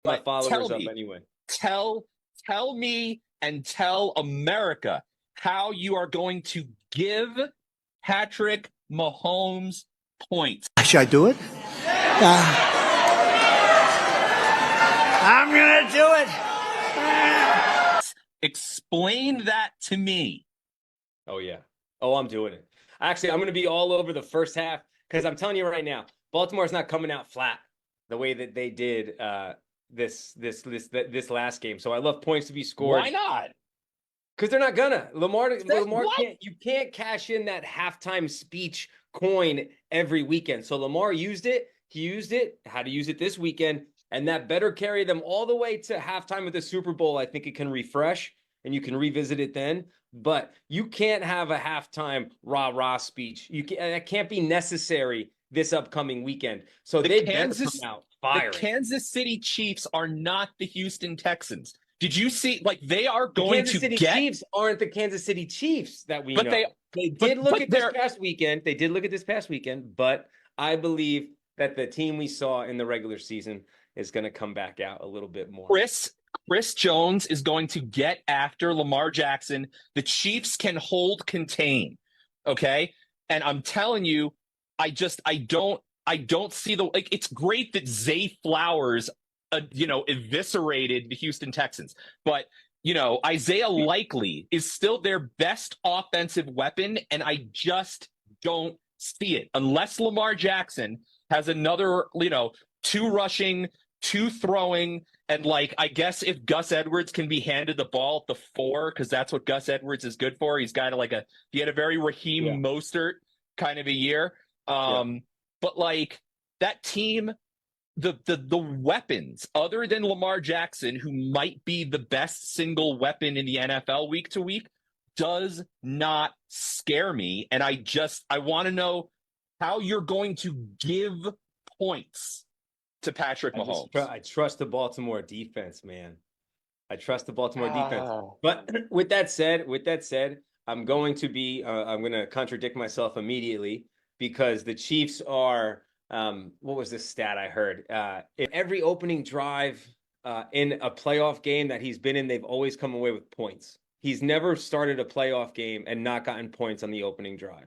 my But tell followers up me, anyway. tell tell me and tell America how you are going to give Patrick Mahomes points. Should I do it? I'm going to do it. Explain that to me. Oh, yeah. Oh, I'm doing it. Actually, I'm going to be all over the first half because I'm telling you right now, Baltimore's not coming out flat the way that they did this last game. So I love points to be scored. Why not? Because they're not gonna. Lamar What? you can't cash in that halftime speech coin every weekend. So Lamar used it. He used it. How to use it this weekend, and that better carry them all the way to halftime of the Super Bowl. I think it can refresh, and you can revisit it then. But you can't have a halftime rah-rah speech. That can't be necessary this upcoming weekend. So they better come out firing. The Kansas City Chiefs are not the Houston Texans. Did you see? Like, they are The going Kansas to City get. Chiefs aren't the Kansas City Chiefs that we But know. They did look at this they're. past weekend. They did look at this past weekend, but I believe that the team we saw in the regular season is going to come back out a little bit more. Chris Jones is going to get after Lamar Jackson. The Chiefs can contain. Okay. And I'm telling you, I don't see it's great that Zay Flowers, eviscerated the Houston Texans, but Isaiah Likely is still their best offensive weapon. And I just don't see it unless Lamar Jackson has another, 2 rushing, 2 throwing. And I guess if Gus Edwards can be handed the ball at the 4, because that's what Gus Edwards is good for. He's got he had a very Raheem Mostert kind of a year. But that team, the weapons other than Lamar Jackson, who might be the best single weapon in the NFL week to week, does not scare me. And I want to know how you're going to give points to Patrick Mahomes. I trust the Baltimore defense, man. I trust the Baltimore defense. But with that said, I'm going to contradict myself immediately because the Chiefs are, what was this stat I heard? In every opening drive in a playoff game that he's been in, they've always come away with points. He's never started a playoff game and not gotten points on the opening drive.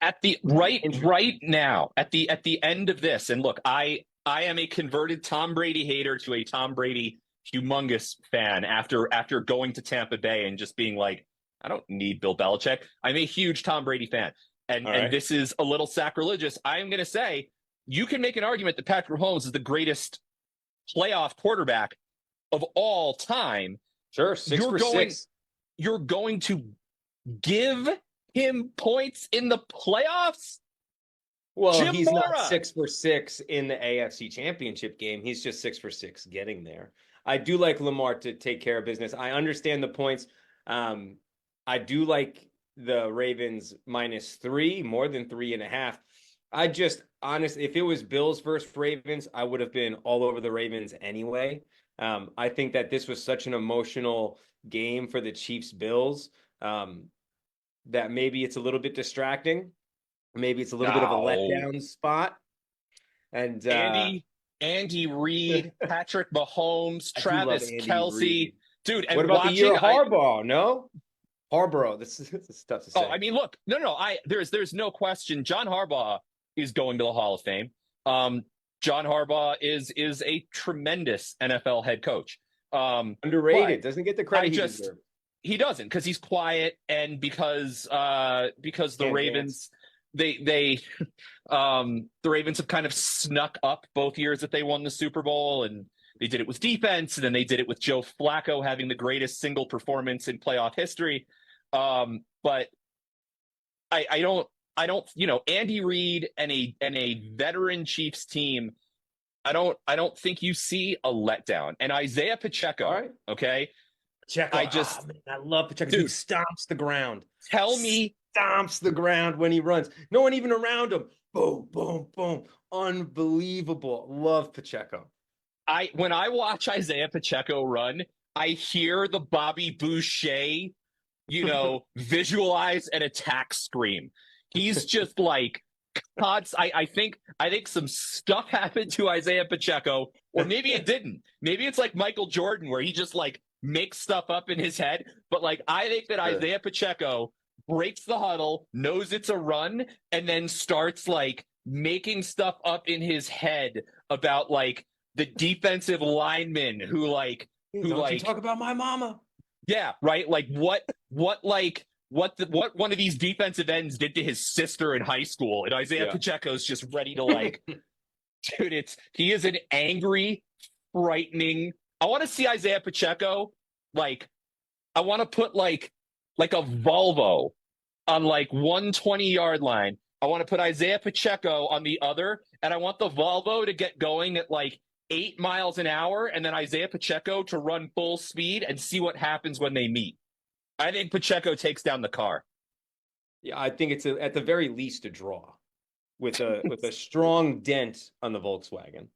At the right now, at the end of this, and look, I am a converted Tom Brady hater to a Tom Brady humongous fan after going to Tampa Bay and just being like, I don't need Bill Belichick. I'm a huge Tom Brady fan. And this is a little sacrilegious. I am going to say you can make an argument that Patrick Mahomes is the greatest playoff quarterback of all time. Sure, 6 for 6. You're going to give him points in the playoffs? Well, he's not 6 for 6 in the AFC Championship game. He's just 6 for 6 getting there. I do like Lamar to take care of business. I understand the points. I do like the Ravens -3, more than 3.5. I just, honestly, if it was Bills versus Ravens, I would have been all over the Ravens anyway. I think that this was such an emotional game for the Chiefs-Bills that maybe it's a little bit distracting. Maybe it's a little bit of a letdown spot. And Andy Reid, Patrick Mahomes, Travis Kelce. Dude, and what about the year Harbaugh? No? Harbaugh, this is tough to say. Oh, I mean, look, no. There's no question. John Harbaugh is going to the Hall of Fame. John Harbaugh is a tremendous NFL head coach. Underrated, doesn't get the credit he deserves. He doesn't, because he's quiet and because the Ravens the Ravens have kind of snuck up both years that they won the Super Bowl, and they did it with defense, and then they did it with Joe Flacco having the greatest single performance in playoff history. But I don't, Andy Reid and a veteran Chiefs team, I don't think you see a letdown. And Isaiah Pacheco, okay? Pacheco, I love Pacheco. Dude, he stomps the ground. Stomps the ground when he runs. No one even around him. Boom, boom, boom. Unbelievable. Love Pacheco. When I watch Isaiah Pacheco run, I hear the Bobby Boucher, visualize an attack scream. He's just like, I think some stuff happened to Isaiah Pacheco Or maybe it didn't. Maybe it's like Michael Jordan, where he just like makes stuff up in his head. But like, I think that Isaiah Pacheco breaks the huddle, knows it's a run, and then starts like making stuff up in his head about like the defensive lineman who Don't you talk about my mama? Yeah, right. Like what one of these defensive ends did to his sister in high school, and Isaiah Pacheco's just ready to like, dude. He is an angry, frightening. I want to see Isaiah Pacheco like. I want to put like a Volvo on like 120-yard line. I want to put Isaiah Pacheco on the other, and I want the Volvo to get going at like 8 miles an hour, and then Isaiah Pacheco to run full speed and see what happens when they meet. I think Pacheco takes down the car. Yeah, I think it's at the very least a draw with a strong dent on the Volkswagen.